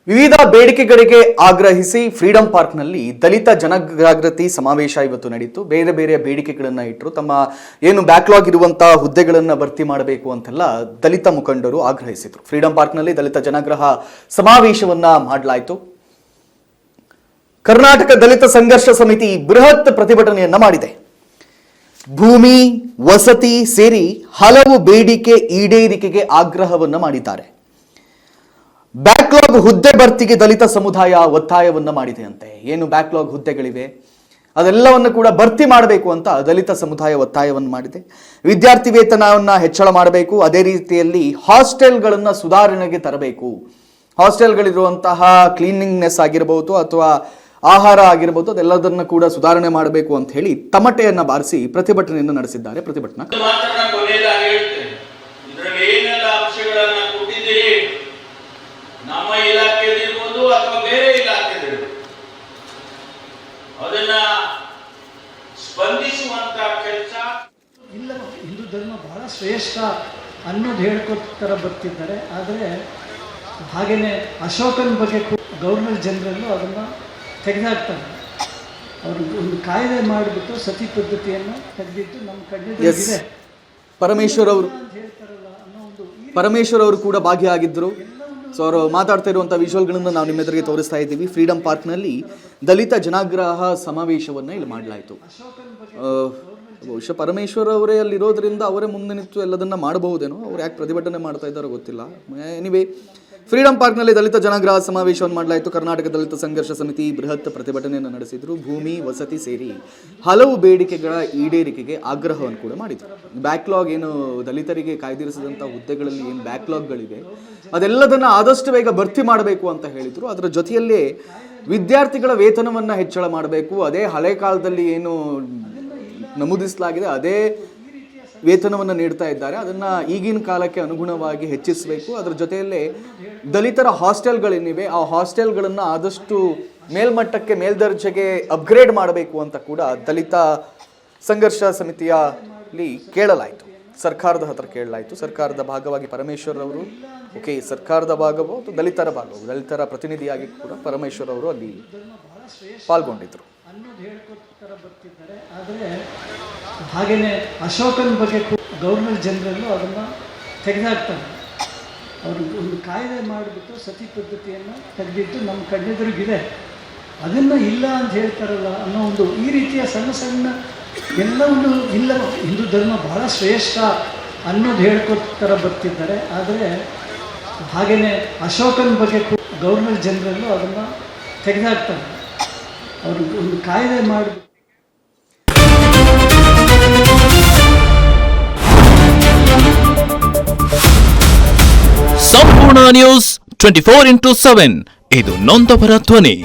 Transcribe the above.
ವಿವಿಧ ಬೇಡಿಕೆಗಳಿಗೆ ಆಗ್ರಹಿಸಿ ಫ್ರೀಡಂ ಪಾರ್ಕ್ನಲ್ಲಿ ದಲಿತ ಜನಜಾಗೃತಿ ಸಮಾವೇಶ ಇವತ್ತು ನಡೆಯಿತು. ಬೇರೆ ಬೇರೆ ಬೇಡಿಕೆಗಳನ್ನು ಇಟ್ಟರು. ತಮ್ಮ ಏನು ಬ್ಯಾಕ್ಲಾಗ್ ಇರುವಂತಹ ಹುದ್ದೆಗಳನ್ನು ಭರ್ತಿ ಮಾಡಬೇಕು ಅಂತೆಲ್ಲ ದಲಿತ ಮುಖಂಡರು ಆಗ್ರಹಿಸಿದರು. ಫ್ರೀಡಂ ಪಾರ್ಕ್ನಲ್ಲಿ ದಲಿತ ಜನಾಗ್ರಹ ಸಮಾವೇಶವನ್ನ ಮಾಡಲಾಯಿತು. ಕರ್ನಾಟಕ ದಲಿತ ಸಂಘರ್ಷ ಸಮಿತಿ ಬೃಹತ್ ಪ್ರತಿಭಟನೆಯನ್ನ ಮಾಡಿದೆ. ಭೂಮಿ, ವಸತಿ ಸೇರಿ ಹಲವು ಬೇಡಿಕೆ ಈಡೇರಿಕೆಗೆ ಆಗ್ರಹವನ್ನ ಮಾಡಿದ್ದಾರೆ. ಬ್ಯಾಕ್ಲಾಗ್ ಹುದ್ದೆ ಭರ್ತಿಗೆ ದಲಿತ ಸಮುದಾಯ ಒತ್ತಾಯವನ್ನ ಮಾಡಿದೆ ಅಂತೆ. ಏನು ಬ್ಯಾಕ್ಲಾಗ್ ಹುದ್ದೆಗಳಿವೆ ಅದೆಲ್ಲವನ್ನು ಕೂಡ ಭರ್ತಿ ಮಾಡಬೇಕು ಅಂತ ದಲಿತ ಸಮುದಾಯ ಒತ್ತಾಯವನ್ನು ಮಾಡಿದೆ. ವಿದ್ಯಾರ್ಥಿ ವೇತನವನ್ನ ಹೆಚ್ಚಳ ಮಾಡಬೇಕು, ಅದೇ ರೀತಿಯಲ್ಲಿ ಹಾಸ್ಟೆಲ್ಗಳನ್ನ ಸುಧಾರಣೆಗೆ ತರಬೇಕು. ಹಾಸ್ಟೆಲ್ಗಳಿರುವಂತಹ ಕ್ಲೀನಿಂಗ್ನೆಸ್ ಆಗಿರಬಹುದು ಅಥವಾ ಆಹಾರ ಆಗಿರಬಹುದು, ಅದೆಲ್ಲದನ್ನ ಕೂಡ ಸುಧಾರಣೆ ಮಾಡಬೇಕು ಅಂತ ಹೇಳಿ ತಮಟೆಯನ್ನ ಬಾರಿಸಿ ಪ್ರತಿಭಟನೆಯನ್ನು ನಡೆಸಿದ್ದಾರೆ. ಪ್ರತಿಭಟನಾ ನಮ್ಮ ಇಲಾಖೆಯಲ್ಲಿರ್ಬೋದು ಅಥವಾ ಬೇರೆ ಇಲಾಖೆಯಲ್ಲಿರ್ಬೋದು ಅದನ್ನ ಸ್ಪಂದಿಸುವಂತ ಕೆಲಸ ಇಲ್ಲ. ಹಿಂದೂ ಧರ್ಮ ಬಹಳ ಶ್ರೇಷ್ಠ ಅನ್ನೋದು ಹೇಳ್ಕೊತರ ಬರ್ತಿದ್ದಾರೆ. ಆದರೆ ಹಾಗೆಯೇ ಅಶೋಕನ ಬಗ್ಗೆ ಗವರ್ನರ್ ಜನರಲ್ಲು ಅದನ್ನು ತೆಗೆದಾಕ್ತಾರೆ. ಅವರು ಒಂದು ಕಾಯ್ದೆ ಮಾಡಿಬಿಟ್ಟು ಸತಿ ಪದ್ಧತಿಯನ್ನು ತೆಗೆದಿಟ್ಟು ನಮ್ಮ ಕಣ್ಣಿದೆ. ಪರಮೇಶ್ವರ್ ಅವರು ಕೂಡ ಭಾಗಿಯಾಗಿದ್ದರು. ಸೊ ಅವರು ಮಾತಾಡ್ತಾ ಇರುವಂಥ ವಿಜುವಲ್ಗಳನ್ನು ನಾವು ನಿಮ್ಮ ಎದುರಿಗೆ ತೋರಿಸ್ತಾ ಇದ್ದೀವಿ. ಫ್ರೀಡಂ ಪಾರ್ಕ್ನಲ್ಲಿ ದಲಿತ ಜನಾಗ್ರಹ ಸಮಾವೇಶವನ್ನು ಇಲ್ಲಿ ಮಾಡಲಾಯಿತು. ಬಹುಶಃ ಪರಮೇಶ್ವರ್ ಅವರೇ ಅಲ್ಲಿರೋದ್ರಿಂದ ಅವರೇ ಮುಂದೆ ನಿಂತು ಎಲ್ಲದನ್ನ ಮಾಡಬಹುದೇನೋ. ಅವ್ರು ಯಾಕೆ ಪ್ರತಿಭಟನೆ ಮಾಡ್ತಾ ಇದ್ದಾರೋ ಗೊತ್ತಿಲ್ಲ. ಎನಿವೇ, ಫ್ರೀಡಂ ಪಾರ್ಕ್ನಲ್ಲಿ ದಲಿತ ಜನಾಗ್ರಹ ಸಮಾವೇಶವನ್ನು ಮಾಡಲಾಯಿತು. ಕರ್ನಾಟಕ ದಲಿತ ಸಂಘರ್ಷ ಸಮಿತಿ ಬೃಹತ್ ಪ್ರತಿಭಟನೆಯನ್ನು ನಡೆಸಿದ್ರು. ಭೂಮಿ, ವಸತಿ ಸೇರಿ ಹಲವು ಬೇಡಿಕೆಗಳ ಈಡೇರಿಕೆಗೆ ಆಗ್ರಹವನ್ನು ಕೂಡ ಮಾಡಿದರು. ಬ್ಯಾಕ್ಲಾಗ್ ಏನು ದಲಿತರಿಗೆ ಕಾಯ್ದಿರಿಸಿದಂಥ ಹುದ್ದೆಗಳಲ್ಲಿ ಏನು ಬ್ಯಾಕ್ಲಾಗ್ಗಳಿವೆ ಅದೆಲ್ಲದನ್ನ ಆದಷ್ಟು ಬೇಗ ಭರ್ತಿ ಮಾಡಬೇಕು ಅಂತ ಹೇಳಿದರು. ಅದರ ಜೊತೆಯಲ್ಲೇ ವಿದ್ಯಾರ್ಥಿಗಳ ವೇತನವನ್ನು ಹೆಚ್ಚಳ ಮಾಡಬೇಕು. ಅದೇ ಹಳೆ ಕಾಲದಲ್ಲಿ ಏನು ನಮೂದಿಸಲಾಗಿದೆ ಅದೇ ವೇತನವನ್ನು ನೀಡ್ತಾ ಇದ್ದಾರೆ, ಅದನ್ನ ಈಗಿನ ಕಾಲಕ್ಕೆ ಅನುಗುಣವಾಗಿ ಹೆಚ್ಚಿಸಬೇಕು. ಅದರ ಜೊತೆಯಲ್ಲೇ ದಲಿತರ ಹಾಸ್ಟೆಲ್ಗಳೇನಿವೆ ಆ ಹಾಸ್ಟೆಲ್ಗಳನ್ನು ಆದಷ್ಟು ಮೇಲ್ಮಟ್ಟಕ್ಕೆ ಮೇಲ್ದರ್ಜೆಗೆ ಅಪ್ಗ್ರೇಡ್ ಮಾಡಬೇಕು ಅಂತ ಕೂಡ ದಲಿತ ಸಂಘರ್ಷ ಸಮಿತಿಯಲ್ಲಿ ಕೇಳಲಾಯಿತು. ಸರ್ಕಾರದ ಹತ್ರ ಕೇಳಲಾಯಿತು. ಸರ್ಕಾರದ ಭಾಗವಾಗಿ ಪರಮೇಶ್ವರ್ ಅವರು, ಓಕೆ, ಸರ್ಕಾರದ ಭಾಗವೋ ಅಥವಾ ದಲಿತರ ಭಾಗವೋ, ದಲಿತರ ಪ್ರತಿನಿಧಿಯಾಗಿ ಕೂಡ ಪರಮೇಶ್ವರ್ ಅವರು ಅಲ್ಲಿ ಪಾಲ್ಗೊಂಡಿದ್ದರು. ಅನ್ನೋದು ಹೇಳ್ಕೊತರ ಬರ್ತಿದ್ದಾರೆ. ಆದರೆ ಹಾಗೆಯೇ ಅಶೋಕನ ಬಗ್ಗೆ ಗವರ್ನರ್ ಜನರಲ್ಲು ಅದನ್ನು ತೆಗೆದಾಕ್ತಾರೆ. ಅವರು ಒಂದು ಕಾಯ್ದೆ ಮಾಡಿಬಿಟ್ಟು ಸತಿ ಪದ್ಧತಿಯನ್ನು ತೆಗೆದಿಟ್ಟು ನಮ್ಮ ಕಣ್ಣೆದುರಿಗಿದೆ. ಅದನ್ನು ಇಲ್ಲ ಅಂತ ಹೇಳ್ತಾರಲ್ಲ ಅನ್ನೋ ಒಂದು ಈ ರೀತಿಯ ಸಣ್ಣ ಸಣ್ಣ ಎಲ್ಲವನ್ನು ಇಲ್ಲ. ಹಿಂದೂ ಧರ್ಮ ಬಹಳ ಶ್ರೇಷ್ಠ ಅನ್ನೋದು ಹೇಳ್ಕೊತರ ಬರ್ತಿದ್ದಾರೆ. ಆದರೆ ಹಾಗೆಯೇ ಅಶೋಕನ ಬಗ್ಗೆ ಗವರ್ನರ್ ಜನರಲ್ಲು ಅದನ್ನು ತೆಗೆದಾಕ್ತಾರೆ. ಅವರು ಒಂದು ಕಾಯ್ದೆ ಮಾಡಿ ಸಂಪೂರ್ಣ ನ್ಯೂಸ್ 24x7 ಇದು ನೊಂದವರ ಧ್ವನಿ.